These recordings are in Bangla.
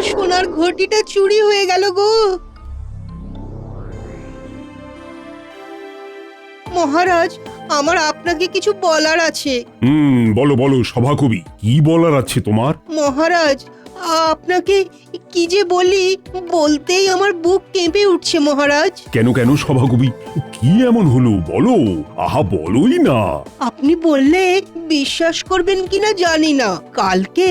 আমার সোনার ঘটিটা চুরি হয়ে গেল গো। মহারাজ, আমার আপনাকে কিছু বলার আছে। বলো বলো সভাকবি, কি বলার আছে তোমার? মহারাজ, আপনাকে কি যে বলি, বলতেই আমার বুক কেঁপে উঠছে মহারাজ। কেন কেন সভাকবি, কি এমন হলো বলো, আহা বলোই না। আপনি বললে বিশ্বাস করবেন কিনা জানি না, কালকে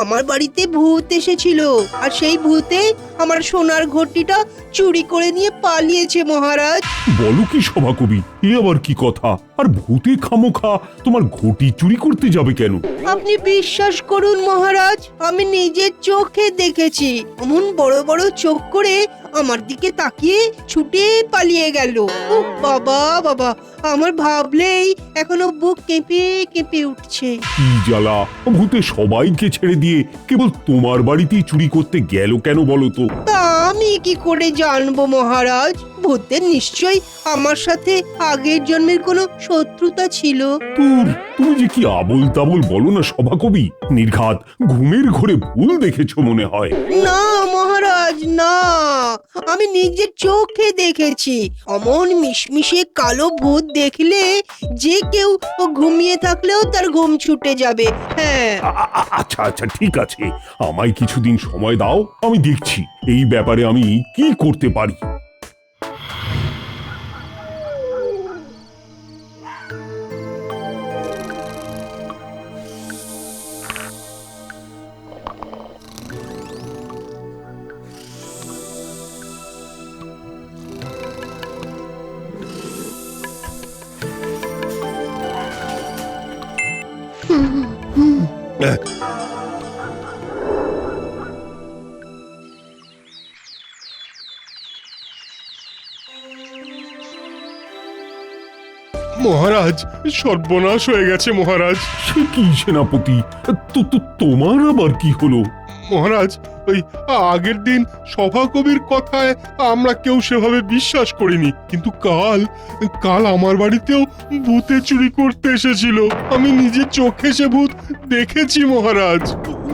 আমার বাড়িতে ভূত এসেছিল, আর সেই ভূতে আমার সোনার ঘটিটা চুরি করে নিয়ে পালিয়েছে মহারাজ। বলো কি সভাকবি, এ আবার কি কথা? আর ভূতে খামোখা তোমার ঘটি চুরি করতে যাবে কেন? আপনি বিশ্বাস করুন মহারাজ, আমি নিজের চোখে দেখেছি। অমন বড় বড় চোখ করে আমার দিকে তাকিয়ে ছুটে পালিয়ে গেল। উফ, বাবা বাবা, আমার ভাবলেই এখনো বুক কেঁপে কেঁপে উঠছে। কি জ্বালা, ভূতে সবাইকে ছেড়ে দিয়ে কেবল তোমার বাড়িতেই চুরি করতে গেল কেন বলো তো? তা আমি কি করে জানবো মহারাজ? ভূতের নিশ্চয়ই আমার সাথে আগের জন্মের কোনো শত্রুতা ছিল। তুমি যে কি আবোল তাবোল বলো না সভাকবি, নির্ঘাত ঘুমের ঘোরে ভুল দেখেছো মনে হয়। না মহারাজ, না, আমি নিজের চোখে দেখেছি। অমন মিশমিশে কালো ভূত দেখলে যে কেউ ঘুমিয়ে থাকলেও তার ঘুম ছুটে যাবে। হ্যাঁ। আচ্ছা আচ্ছা ঠিক আছে, আমায় কিছুদিন সময় দাও, আমি দেখছি এই ব্যাপারে আমি কি করতে পারি। মহারাজ, সর্বনাশ হয়ে গেছে মহারাজ। সে কি সেনাপতি, তোমার আবার কি হলো? মহারাজ, ওই আগের দিন সভাকবির কথায় আমরা কেউ সেভাবে বিশ্বাস করিনি, কিন্তু কাল কাল আমার বাড়িতেও ভূতে চুরি করতে এসেছিল। আমি নিজের চোখে সে ভূত দেখেছি মহারাজ।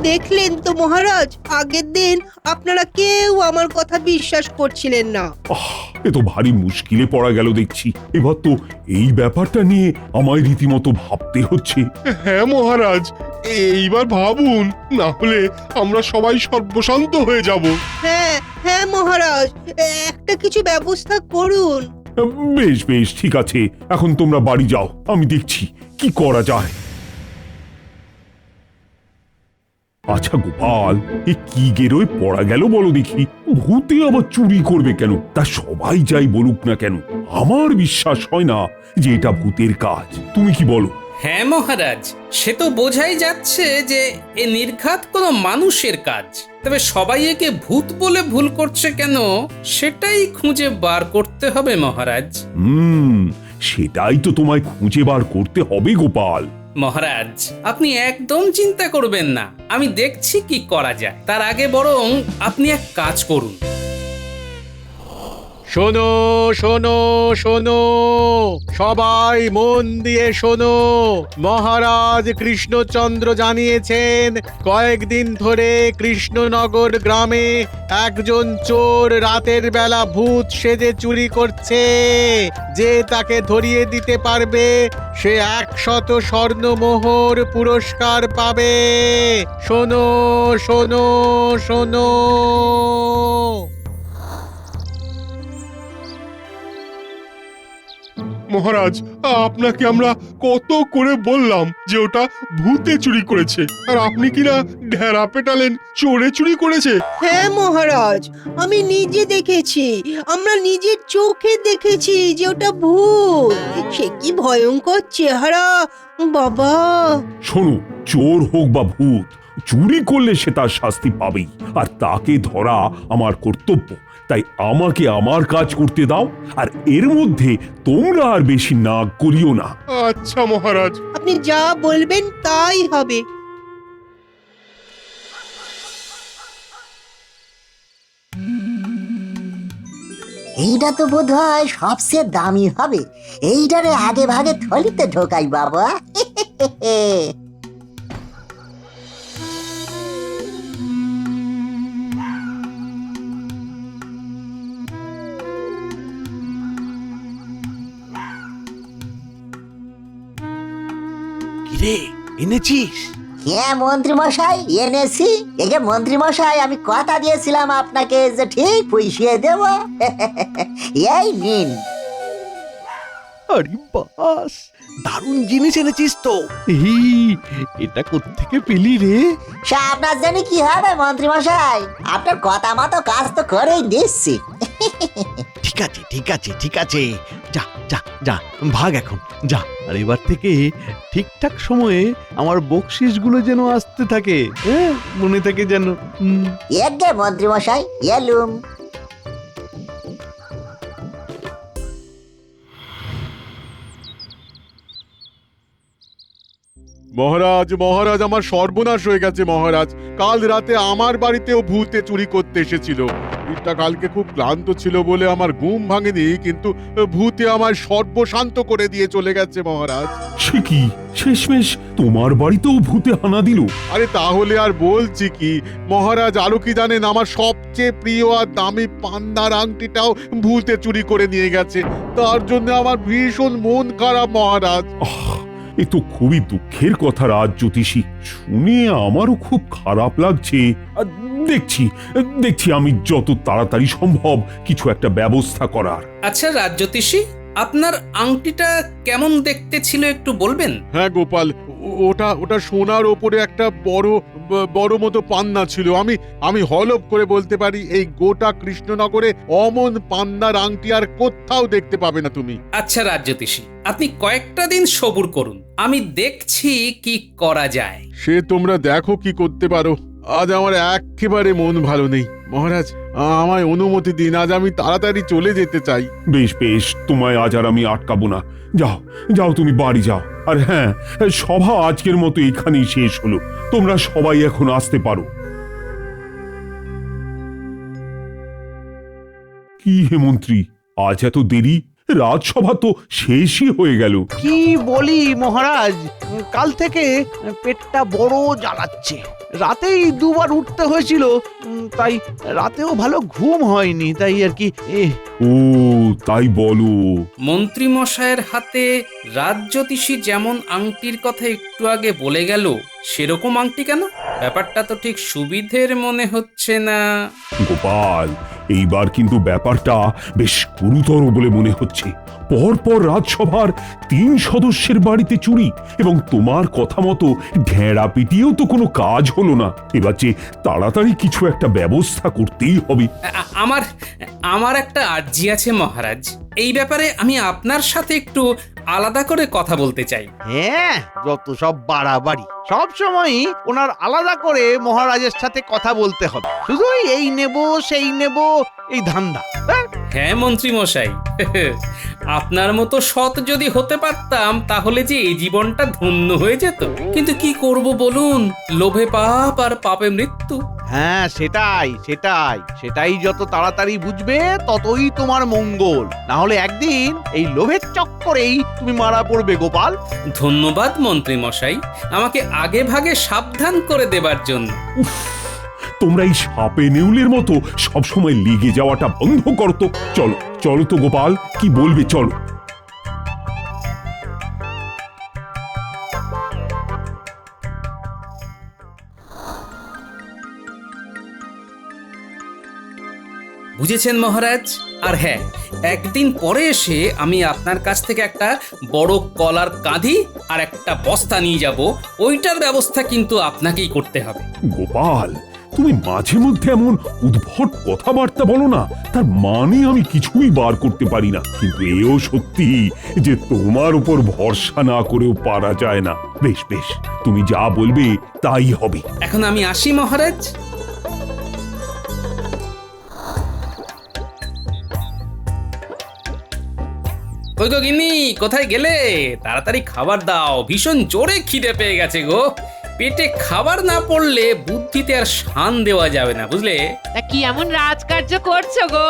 দেখলেন তো মহারাজ, আগের দিন আপনারা কেউ আমার কথা বিশ্বাস করছিলেন না। এ তো ভারী মুশকিলে পড়া গেল দেখছি। এবার তো এই ব্যাপারটা নিয়ে আমায় রীতিমতো ভাবতে হচ্ছে। হ্যাঁ মহারাজ, এইবার ভাবুন, না হলে আমরা সবাই সর্বশান্ত হয়ে যাব। হ্যাঁ হ্যাঁ মহারাজ, একটা কিছু ব্যবস্থা করুন। বেশ বেশ ঠিক আছে, এখন তোমরা বাড়ি যাও, আমি দেখছি কি করা যায়। আচ্ছা গোপাল, এ কি গেরোয় পড়া গেল বলো দেখি? ভূতে আবার চুরি করবে কেন? তা সবাই যাই বলুক না কেন, আমার বিশ্বাস হয় না যে এটা ভূতের কাজ। তুমি কি বলো? হ্যাঁ মহারাজ, সে তো বোঝাই যাচ্ছে যে এ নির্ঘাত কোনো মানুষের কাজ। তবে সবাই একে ভূত বলে ভুল করছে কেন, সেটাই খুঁজে বার করতে হবে মহারাজ। সেটাই তো তোমায় খুঁজে বার করতে হবে গোপাল। মহারাজ, আপনি একদম চিন্তা করবেন না, আমি দেখছি কি করা যায়। তার আগে বরং আপনি এক কাজ করুন। শোনো শোনো শোনো, সবাই মন দিয়ে শোনো। মহারাজ কৃষ্ণচন্দ্র জানিয়েছেন, কয়েকদিন ধরে কৃষ্ণনগর গ্রামে একজন চোর রাতের বেলা ভূত সেজে চুরি করছে। যে তাকে ধরিয়ে দিতে পারবে সে 100 স্বর্ণমোহর পুরস্কার পাবে। শোনো শোনো শোনো। মহারাজ, আপনাকে আমরা কত করে বললাম যে ওটা ভূতে চুরি করেছে, আর আপনি কিনা ঢেরা পেটালেন চোরে চুরি করেছে। হ্যাঁ মহারাজ, আমি নিজে দেখেছি, আমরা নিজের চোখে দেখেছি যে ওটা ভূত। সে কি ভয়ঙ্কর চেহারা বাবা। শোনো, চোর হোক বা ভূত, চুরি করলে সে তার শাস্তি পাবেই, আর তাকে ধরা আমার কর্তব্য। তাই আমাকে আমার কাজ করতে দাও, আর এর মধ্যে তোমরা আর বেশি নাক করিও না। আচ্ছা মহারাজ। আপনি যা বলবেন তাই হবে। এইটা তো বোধ হয় সবচেয়ে দামি হবে। এইটারে আগে ভাগে থলিতে ঢোকাই বাবা। কিরে এনেছিস? হ্যাঁ মন্ত্রী মশাই এনেছি। এই যে মন্ত্রী মশাই, আমি কথা দিয়েছিলাম আপনাকে যে ঠিক পুষিয়ে দেব। এই নিন। আরে বাস, দারুণ জিনিস এনেছিস তো। এটা কোত্থেকে পেলি রে? সে আপনার জানি কি হবে মন্ত্রী মশাই, আপনার কথা মতো কাজ তো করেই দিচ্ছি। ঠিক আছে ঠিক আছে ঠিক আছে, যা যা যা, ভাগ এখন যা। আর এবার থেকে ঠিকঠাক সময়ে আমার বকশিসগুলো যেন আসতে থাকে, হ্যাঁ মনে থাকে যেন। এগে মন্ত্রী মশাই এলুম। মহারাজ মহারাজ, আমার সর্বনাশ হয়ে গেছে মহারাজ। কাল রাতে আমার বাড়িতেও ভূতে চুরি করতে এসেছিল। এটা কালকে খুব ক্লান্ত ছিল বলে আমার ঘুম ভাঙেনি, কিন্তু ভূতে আমার সর্বশান্ত করে দিয়ে চলে গেছে মহারাজ। সে কি, শেষমেশ তোমার বাড়িতেও ভূতে হানা দিল? আরে তাহলে আর বলছি কি মহারাজ, আরো কি জানেন, আমার সবচেয়ে প্রিয় আর দামি পান্নার আংটিটাও ভূতে চুরি করে নিয়ে গেছে। তার জন্য আমার ভীষণ মন খারাপ মহারাজ। এ তো খুবই দুঃখের কথা রাজ জ্যোতিষী, শুনে আমারও খুব খারাপ লাগছে। আর দেখছি দেখছি আমি যত তাড়াতাড়ি সম্ভব কিছু একটা ব্যবস্থা করার। আচ্ছা রাজ্যোতিষী, আপনার আংটিটা কেমন দেখতে ছিল একটু বলবেন? হ্যাঁ গোপাল, ওটা ওটা সোনার ওপরে একটা বড় মতো পান্না ছিল। আমি হলফ করে বলতে পারি এই গোটা কৃষ্ণনগরে অমন পান্নার আংটি আর কোথাও দেখতে পাবে না তুমি। আচ্ছা রাজ্যোতিষী, আপনি কয়েকটা দিন সবুর করুন, আমি দেখছি কি করা যায়। সে তোমরা দেখো কি করতে পারো। আজ আমার একেবারে মন ভালো নেই মহারাজ, আমায় অনুমতি দিন, আজ আমি তাড়াতাড়ি চলে যেতে চাই। বেশ বেশ, তোমায় আজ আর আমি আটকাবো না। যাও যাও, তুমি বাড়ি যাও। আর হ্যাঁ, সভা আজকের মতো এখানেই শেষ হলো। তোমরা সবাই এখন আসতে পারো। কি হে মন্ত্রী, আজ এত দেরি? রাজসভা তো শেষই হয়ে গেল। কি বলি মহারাজ, কাল থেকে পেটটা বড় জ্বালাচ্ছে। রাতেই দুবার উঠতে হয়েছিল, তাই রাতেও ভালো ঘুম হয়নি, তাই আর কি। ও তাই বলো। মন্ত্রী মশাইয়ের হাতে রাজ্যোতিষী যেমন আংটির কথা একটু আগে বলে গেল, সেরকম আংটি কেন? ব্যাপারটা তো ঠিক সুবিধের মনে হচ্ছে না। গোপাল, এইবার কিন্তু ব্যাপারটা বেশ গুরুতর বলে মনে হচ্ছে। পরপর রাজসভার 3 সদস্যের বাড়িতে চুরি, এবং তোমার কথা মতো ঢেঁড়া পিটিয়েও তো কোনো কাজ হলো না। এবার যে তাড়াতাড়ি কিছু একটা ব্যবস্থা করতেই হবে। আমার আমার একটা আর্জি আছে মহারাজ, এই ব্যাপারে আমি আপনার সাথে একটু আলাদা করে কথা বলতে চাই। হ্যাঁ, যত সব বাড়াবাড়ি, সব সময়ই ওনার আলাদা করে মহারাজের সাথে কথা বলতে হবে। শুধু এই নেব সেই নেব, এই ধান্দা। হ্যাঁ মন্ত্রী মশাই, আপনার মতো সৎ যদি হতে পারতাম তাহলে যে এই জীবনটা ধন্য হয়ে যেত। কিন্তু কি করব বলুন, লোভে পাপ আর পাপে মৃত্যু। হ্যাঁ সেটাই সেটাই সেটাই, যত তাড়াতাড়ি বুঝবে ততই তোমার মঙ্গল। না হলে একদিন এই লোভের চক্করেই তুমি মারা পড়বে গোপাল। ধন্যবাদ মন্ত্রী মশাই, আমাকে আগে ভাগে সাবধান করে দেবার জন্য। তোমরা এই সাপে নেউলের মতো সবসময় লেগে যাওয়াটা বন্ধ করো তো। চলো চলো তো গোপাল, কি বলবে, চলো। বুঝেছেন মহারাজ? আর হ্যাঁ, একদিন পরে এসে আমি আপনার কাছ থেকে একটা বড় কলার কাঁধি আর একটা বস্তা নিয়ে যাব। ওইটার ব্যবস্থা কিন্তু আপনাকেই করতে হবে। গোপাল, তুমি মাঝে মধ্যে এমন উদ্ভট কথাবার্তা বলো না, তার মানে আমি কিছুই বার করতে পারি না। কিন্তু এও সত্যি যে তোমার উপর ভরসা না করেও পারা যায় না। বেশ বেশ, তুমি যা বলবে তাই হবে। এখন আমি আসি মহারাজ। ওই গো গিন্নি, কোথায় গেলে? তাড়াতাড়ি খাবার দাও, ভীষণ জোরে খিদে পেয়ে গেছে গো। পেটে খাবার না পড়লে বুদ্ধিতে আর শান দেওয়া যাবে না, বুঝলে? তা কি এমন রাজকার্য করছো গো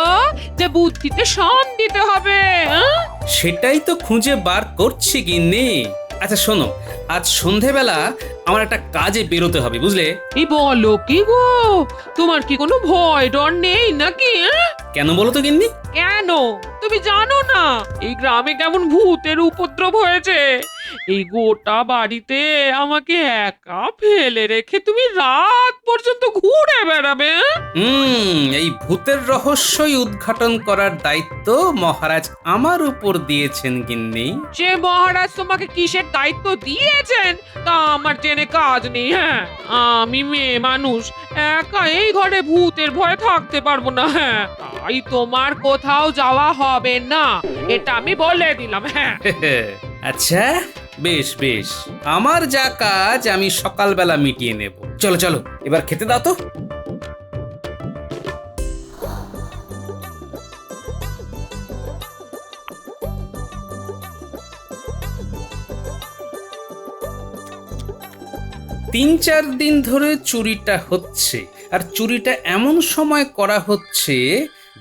যে বুদ্ধিতে শান দিতে হবে? সেটাই তো খুঁজে বার করছি গিন্নি। আচ্ছা শোনো, আজ সন্ধেবেলা আমার একটা কাজে বেরোতে হবে, বুঝলে? এই বলো কি গো, তোমার কি কোনো ভয় ডর নেই নাকি? কেন বলো তো গিন্নি? কেন তুমি জানো না এই গ্রামে কেমন ভূতের উপদ্রব হয়েছে? এই গোটা বাড়িতে আমাকে একা ফেলে রেখে তুমি রাত পর্যন্ত ঘুরে বেড়াবে? এই ভূতের রহস্যই উদ্ঘাটন করার দায়িত্ব মহারাজ আমার উপর দিয়েছেন গিন্নি। যে মহারাজ তোমাকে কিসের দায়িত্ব দিয়েছেন তা আমার জেনে কাজ নেই। হ্যাঁ, আমি মেয়ে মানুষ, একা এই ঘরে ভূতের ভয়ে থাকতে পারবো না। হ্যাঁ, তাই তোমার কোথাও যাওয়া হবে না, এটা আমি বলে দিলাম। হ্যাঁ, আচ্ছা, বেশ বেশ, আমার যা কাজ আমি সকালবেলা মিটিয়ে নেব। চলো চলো, এবার খেতে দাও তো। তিন চার দিন ধরে চুরিটা হচ্ছে, আর চুরিটা এমন সময় করা হচ্ছে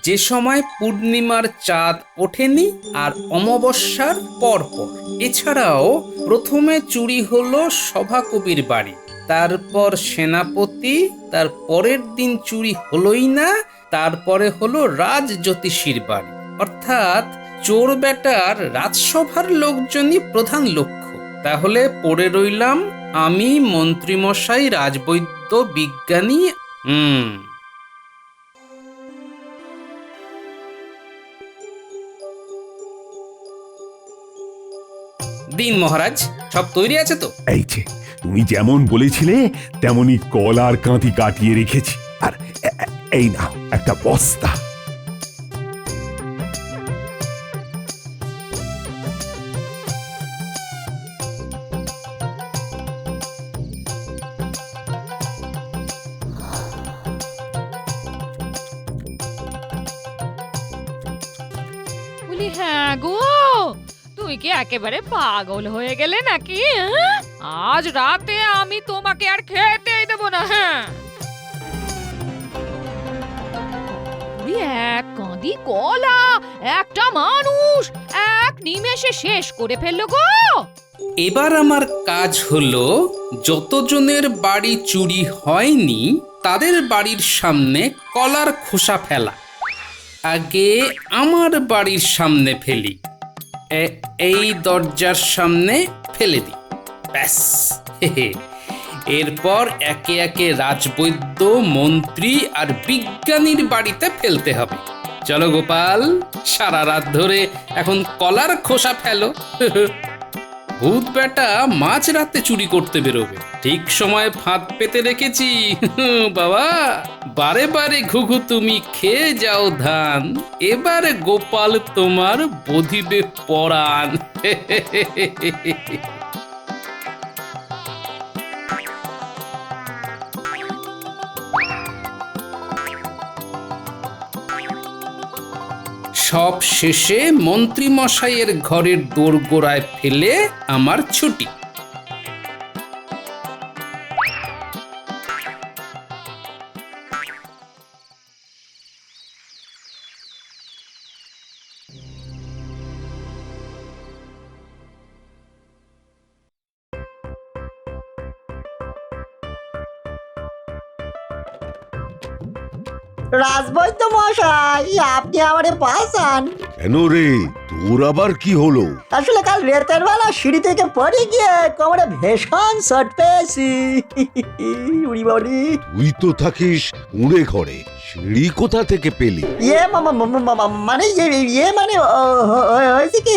যে সময় পূর্ণিমার চাঁদ ওঠেনি আর অমাবস্যার পরপর। এছাড়াও প্রথমে চুরি হলো সভাকবির বাড়ি, তারপর সেনাপতি, তার পরের দিন চুরি হলোই না, তারপরে হলো রাজ জ্যোতিষীর বাড়ি। অর্থাৎ চোর বেটার রাজসভার লোকজনই প্রধান লক্ষ্য। তাহলে পড়ে রইলাম আমি, মন্ত্রীমশাই, রাজবৈদ্য, বিজ্ঞানী। দিন মহারাজ, সব তৈরি আছে তো? এই যে তুমি যেমন বলেছিলে তেমনি কলার কাঁতি কাটিয়ে রেখেছি। আর এই নাও একটা বস্তা। বলি হ্যাঁ গো, তুই কি একেবারে পাগল হয়ে গেলে নাকি? হ্যাঁ? আজ রাতে আমি তোমাকে আর খেতেই দেব না। হ্যাঁ, এক কাঁদি কলা একটা মানুষ এক নিমেষে শেষ করে ফেললো গো। এবার আমার কাজ হলো যতজনের বাড়ি চুরি হয়নি তাদের বাড়ির সামনে কলার খোসা ফেলা। আগে আমার বাড়ির সামনে ফেলি, এই দরজার সামনে ফেলে দিই, ব্যাস। এরপর একে একে রাজবৈদ্য, মন্ত্রী আর বিজ্ঞানীর বাড়িতে ফেলতে হবে। চলো গোপাল, সারা রাত ধরে এখন কলার খোসা ফেলো। ভূত বেটা মাঝ রাতে চুরি করতে বেরোবে, ঠিক সময় ফাঁদ পেতে রেখেছি। বাবা, বারে বারে ঘুঘু তুমি খেয়ে যাও ধান, এবারে গোপাল তোমার বধিবে পরাণ। সব শেষে মন্ত্রী মশাইয়ের ঘরের দোরগোড়ায় ফেলে আমার ছুটি। রাজবৈদ্য মশাই, আপনি আমারে বাঁচান। কেন রে, তোর আবার কি হলো? আসলে কাল রাতের বেলা সিঁড়ি থেকে পড়ে গিয়ে কোমরে ভীষণ চোট পেয়েছি। উড়ি বাড়ি। তুই তো থাকিস উড়ে ঘরে, সিঁড়ি কোথা থেকে পেলি? মানে মানে হয়েছে কি,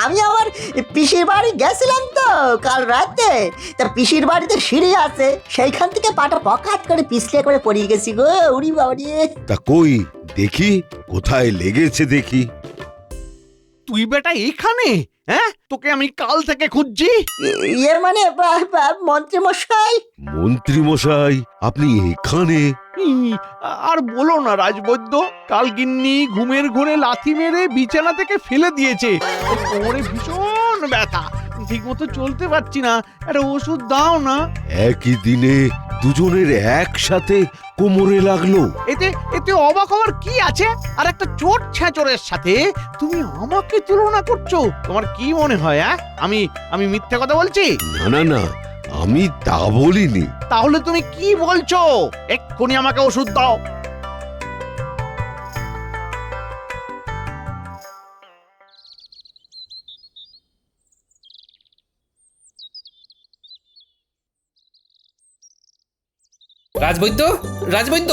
আমি আমার পিসির বাড়ি গেছিলাম তো কাল রাতে। তা পিসির বাড়িতে সিঁড়ি আছে, সেইখান থেকে পাটা পকাত করে পিছলে করে পড়ে গেছি গো। উড়ি বাড়ি। তা কই দেখি, কোথায় লেগেছে দেখি। তুই বেটা এখানে? হ্যাঁ, তোকে আমি কাল থেকে খুঁজছি। মানে মন্ত্রী মশাই। মন্ত্রী মশাই, আপনি এখানে? আর বলো না রাজবৈদ্য, কাল গিন্নি ঘুমের ঘোরে লাথি মেরে বিছানা থেকে ফেলে দিয়েছে। কোমরে ভীষণ ব্যথা, ঠিক মতো চলতে পারছি না, একটা ওষুধ দাও না। একই দিনে দুজনের একসাথে কোমরে লাগলো। এতে এতে অবাক হওয়ার কি আছে? আর একটা চোট ছেঁচড়ের সাথে তুমি আমাকে তুলনা করছো? তোমার কি মনে হয় আমি মিথ্যে কথা বলছি? না না না, আমি তা বলিনি। তাহলে তুমি কি বলছো? এক্ষুনি আমাকে ওষুধ দাও। রাজবৈদ্য, রাজবৈদ্য,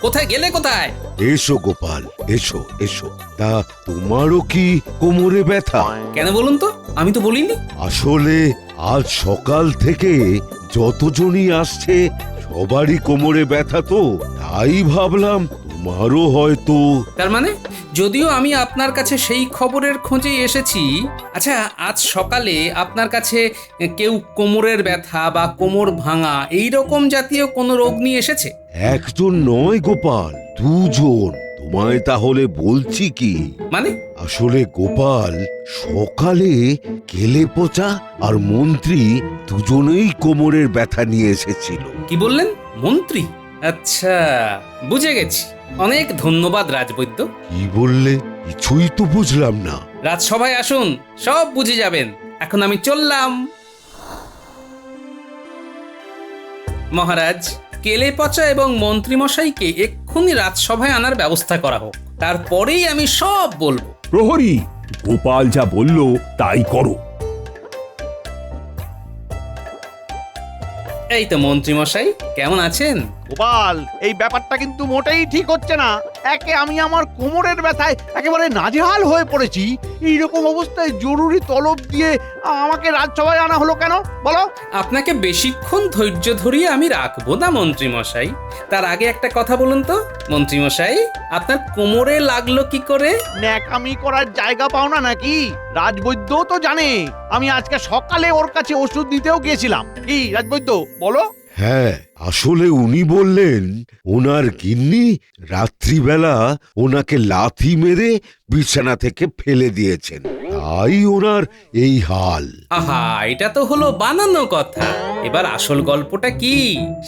কোথায় গেলে কোথায়? এসো গোপাল, এসো এসো। তা তোমারও কি কোমরে ব্যথা? কেন বলুন তো, আমি তো বলিনি। আসলে আজ সকাল থেকে যতজনই আসছে সবারই কোমরে ব্যথা, তো তাই ভাবলাম তোমারও হয়তো। তার মানে যদিও আমি আপনার কাছে সেই খবরের খোঁজেই এসেছি। আচ্ছা, আজ সকালে আপনার কাছে কেউ কোমরের ব্যথা বা কোমর ভাঙা এই রকম জাতীয় কোনো রোগ নিয়ে এসেছে? একজন নয় গোপাল, দুজন। তোমায় তাহলে বলছি কি, মানে? আসলে গোপাল, সকালে কেলে পচা আর মন্ত্রী দুজনেই কোমরের ব্যথা নিয়ে এসেছিল। কি বললেন? মন্ত্রী? আচ্ছা, বুঝে গেছি। অনেক ধন্যবাদ রাজবৈদ্য। কি বললে? কিছুই তো বুঝলাম না। রাজসভায় আসুন, সব বুঝে যাবেন। এখন আমি চললাম। মহারাজ, কেলে পচা এবং মন্ত্রীমশাইকে এক্ষুনি রাজসভায় আনার ব্যবস্থা করা হোক, তারপরেই আমি সব বলবো। প্রহরী, গোপাল যা বলল তাই করো। এই তো মন্ত্রীমশাই, কেমন আছেন? গোপাল, এই ব্যাপারটা কিন্তু মোটেই ঠিক হচ্ছে না। একে আমি আমার কোমরের ব্যথায় একেবারে নাজেহাল হয়ে পড়েছি, এইরকম অবস্থায় জরুরি তলব দিয়ে আমাকে রাজসভায় আনা হলো কেন বলো? আপনাকে বেশিক্ষণ ধৈর্য ধরিয়ে আমি রাখবো না মন্ত্রীমশাই। তার আগে একটা কথা বলুন তো মন্ত্রীমশাই, আপনার কোমরে লাগলো কি করে? ন্যাকামি করার জায়গা পাও না নাকি? রাজবৈদ্য তো জানে আমি আজকে সকালে ওর কাছে ওষুধ নিতেও গিয়েছিলাম। কি রাজবৈদ্য, বলো? হ্যাঁ, আসলে উনি বললেন ওনার গিন্নি রাত্রিবেলা ওনাকে লাথি মেরে বিছানা থেকে ফেলে দিয়েছেন, তাই ওনার এই হাল। আহা, এটা তো হলো বানানো কথা। এবার আসল গল্পটা কি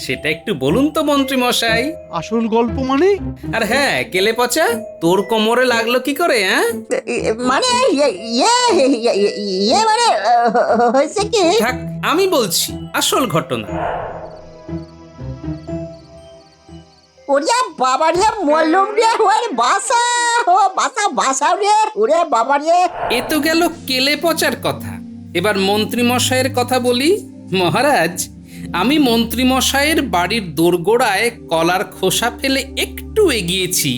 সেটা একটু বলুন তো মন্ত্রীমশাই। আসল গল্প মানে? আর হ্যাঁ, কেলে পচা, তোর কোমরে লাগলো কি করে? হ্যাঁ, মানে মানে হয়েছে কি, থাক, আমি বলছি আসল ঘটনা। ওরে বাবা রে, মল্লুম রে, ওরে বাসা, ও বাসা বাসা রে, ওরে বাবা রে। এ তো গেল কেলে পচার কথা। এবার মন্ত্রীমশাইয়ের কথা বলি। মহারাজ, আমি মন্ত্রীমশাইয়ের বাড়ির দোরগোড়ায় কলার খোসা ফেলে একটু এগিয়েছি,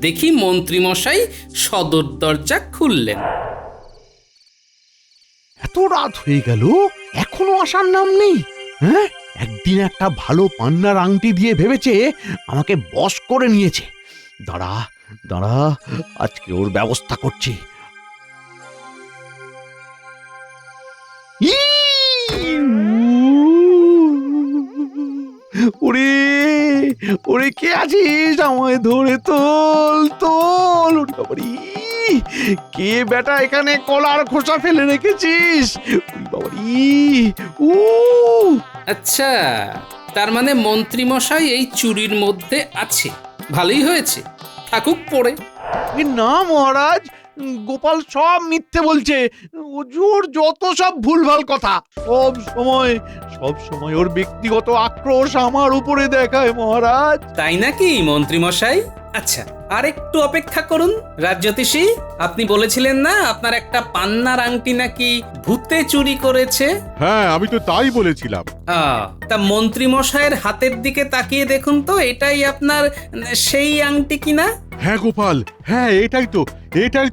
দেখি মন্ত্রীমশাই সদর দরজা খুললেন। এত রাত হয়ে গেল, এখনো আসার নাম নেই। হ্যাঁ, একদিন একটা ভালো পান্নার আংটি দিয়ে ভেবেছে আমাকে বশ করে নিয়েছে। দাঁড়া দাঁড়া, আজকে ওর ব্যবস্থা করছি। ওরে ওরে, কে আছিস? আমায় ধরে তোল তোল। ওরে বাবারি, কে বেটা এখানে কলার খোসা ফেলে রেখেছিস? ওরে বাবারি, উ আচ্ছা, তার মানে মন্ত্রীমশাই এই চুরির মধ্যে আছে। ভালোই হয়েছে, থাকুক পড়ে। না মহারাজ, গোপাল সব মিথ্যে বলছে। ওর যত সব ভুলভাল কথা, সব সময় ওর ব্যক্তিগত আক্রোশ আমার উপরে দেখায় মহারাজ। তাই নাকি মন্ত্রীমশাই? আচ্ছা, আর একটু অপেক্ষা করুন। রাজ্যতীষী, আপনি বলেছিলেন না আপনার একটা পান্নার আংটি নাকি ভূতে চুরি করেছে? হ্যাঁ, আমি তো তাই বলেছিলাম। তা মন্ত্রীমশাইয়ের হাতের দিকে তাকিয়ে দেখুন তো, এটাই আপনার সেই আংটি কিনা? হ্যাঁ গোপাল, হ্যাঁ এটাই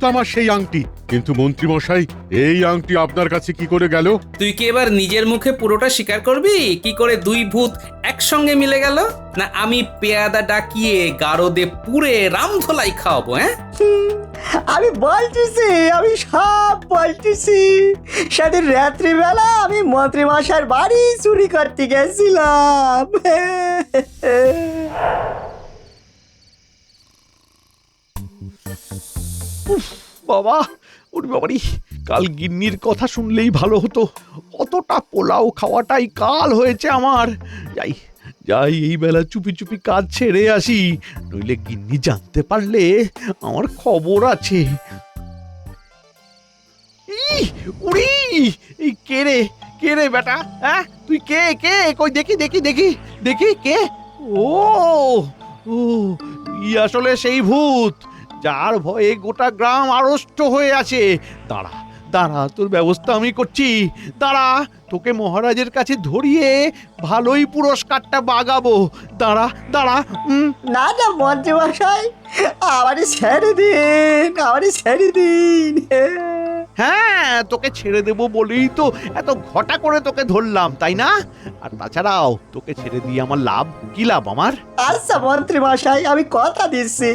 তো আমার সেই আংটি। কিন্তু মন্ত্রীমশাই, এই আংটি আপনার কাছে কি করে গেল? তুই কি এবার নিজের মুখে পুরোটা স্বীকার করবি? কি করে দুই ভূত একসঙ্গে মিলে গেল? না আমি পেয়াদা ডাকিয়ে গারদে পুরে রামধলাই খাওয়াবো? হ্যাঁ, আমি বলতেছি, আমি সব বলতেছি। সেদিন রাত্রিবেলা আমি মন্ত্রীমশাইয়ের বাড়ি চুরি করতে গেছিলাম। বাবা, ওরে বাবারি, কাল গিন্নির কথা শুনলেই ভালো হতো। অতটা পোলাও খাওয়াটাই কাল হয়েছে আমার। যাই যাই, এই বেলা চুপি চুপি কাজ ছেড়ে আসি, নইলে গিন্নি জানতে পারলে আমার খবর আছে। উড়ি, এই কে রে বেটা? হ্যাঁ, তুই কে কে কই দেখি দেখি দেখি দেখি কে? ও ও, ই আসলে সেই ভূত যার ভয়ে গোটা গ্রাম আড়ষ্ট হয়ে আছে। দাঁড়া দাঁড়া, তোর ব্যবস্থা আমি করছি। দাঁড়া, তোকে মহারাজের কাছে ধরিয়ে ভালোই পুরস্কারটা বাগাবো। দাঁড়া দাঁড়া। না না মন্ত্রী মশাই, আমারই ছেড়ে দিন, আমারই ছেড়ে দিন। হ্যাঁ, তোকে ছেড়ে দেবো বলেই তো এত ঘটা করে তোকে ধরলাম, তাই না? আর তাছাড়াও তোকে ছেড়ে দিয়ে আমার লাভ কি? লাভ আমার? আচ্ছা মন্ত্রী মশাই, আমি কথা দিচ্ছি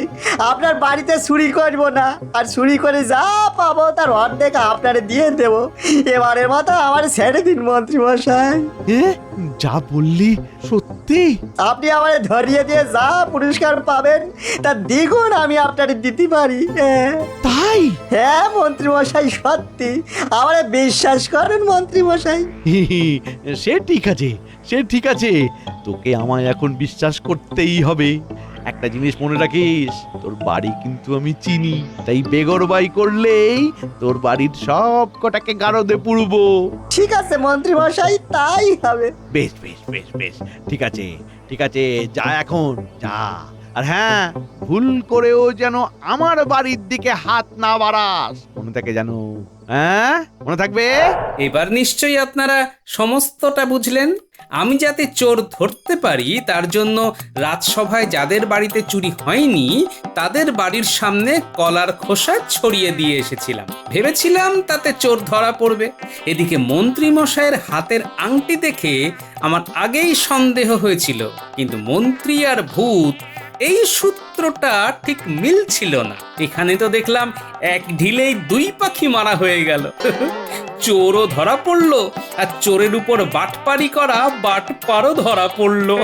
আপনার বাড়িতে চুরি করব না, আর চুরি করে যা পাবো তার অর্ধেক আপনারে দিয়ে দেবো। এবারের মতো আমার ছেড়ে দিন মন্ত্রী মশাই। যা বললি সত্যি? আপনি আমারে ধরিয়ে দিয়ে যা পুরস্কার পাবেন তার দ্বিগুণ আমি আপনারে দিতে পারি। তাই? হ্যাঁ মন্ত্রী মশাই, সত্যি আমারে বিশ্বাস করেন মন্ত্রী মশাই। সে ঠিক আছে, সে ঠিক আছে, তোকে আমায় এখন বিশ্বাস করতেই হবে। একটা জিনিস মনে রাখিস, তোর বাড়ি কিন্তু আমি চিনি, তাই বেগরবাই করলেই তোর বাড়ির সব কটাকে গারদে পুরবো। ঠিক আছে মন্ত্রী মশাই, তাই হবে। বেশ বেশ বেশ বেশ, ঠিক আছে ঠিক আছে, যা এখন যা। আর হ্যাঁ, ভুল করেও যেন আমার বাড়ির দিকে হাত না বাড়াস, মনে থাকে জানো? হ্যাঁ, মনে থাকবে? এবার নিশ্চয়ই আপনারা সমস্তটা বুঝলেন। আমি যাতে চোর ধরতে পারি তার জন্য রাজসভায় যাদের বাড়িতে চুরি হয়নি তাদের বাড়ির সামনে কলার খোসা ছড়িয়ে দিয়ে এসেছিলাম। ভেবেছিলাম তাতে চোর ধরা পড়বে। এদিকে মন্ত্রী মশাইয়ের হাতের আংটি দেখে আমার আগেই সন্দেহ হয়েছিল, কিন্তু মন্ত্রী আর ভূত এই সূত্রটা ঠিক মিলছিল না। এখানে তো দেখলাম এক ঢিলেই দুই পাখি মারা হয়ে গেল। চোরও ধরা পড়লো, আর চোরের উপর বাটপারি করা বাটপারও ধরা পড়লো।